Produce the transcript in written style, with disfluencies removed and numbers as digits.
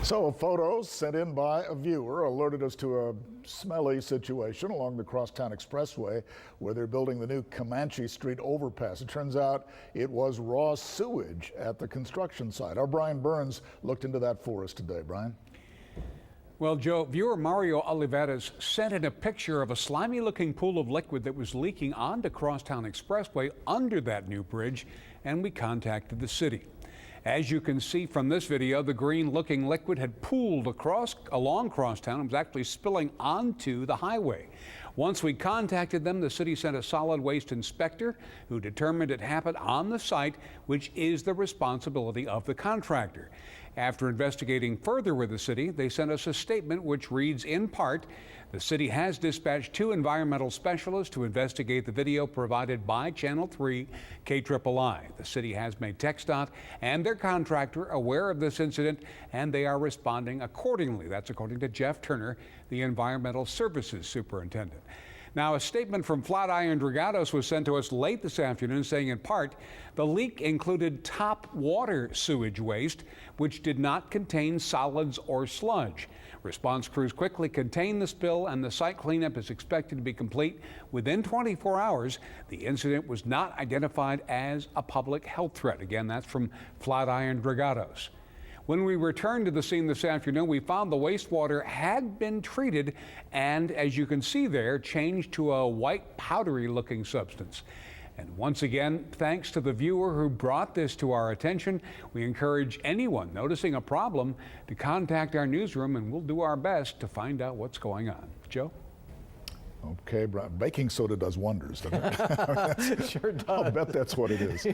So a photo sent in by a viewer alerted us to a smelly situation along the Crosstown Expressway where they're building the new Commanche Street overpass. It turns out it was raw sewage at the construction site. Our Brian Burns looked into that for us today. Brian? Well, Joe, viewer Mario Olivares sent in a picture of a slimy-looking pool of liquid that was leaking onto Crosstown Expressway under that new bridge, and we contacted the city. As you can see from this video, the green-looking liquid had pooled along Crosstown and was actually spilling onto the highway. Once we contacted them, the city sent a solid waste inspector who determined it happened on the site, which is the responsibility of the contractor. After investigating further with the city, they sent us a statement which reads in part, the city has dispatched 2 environmental specialists to investigate the video provided by Channel 3 KIII. The city has made TxDOT and their contractor aware of this incident, and they are responding accordingly. That's according to Jeff Turner, the Environmental Services Superintendent. Now, a statement from Flatiron Dragados was sent to us late this afternoon saying in part, the leak included top water sewage waste, which did not contain solids or sludge. Response crews quickly contained the spill and the site cleanup is expected to be complete within 24 hours. The incident was not identified as a public health threat. Again, that's from Flatiron Dragados. When we returned to the scene this afternoon, we found the wastewater had been treated and, as you can see there, changed to a white powdery looking substance. And once again, thanks to the viewer who brought this to our attention, we encourage anyone noticing a problem to contact our newsroom and we'll do our best to find out what's going on. Joe? Okay, Brian. Baking soda does wonders, doesn't it? It sure does. I'll bet that's what it is.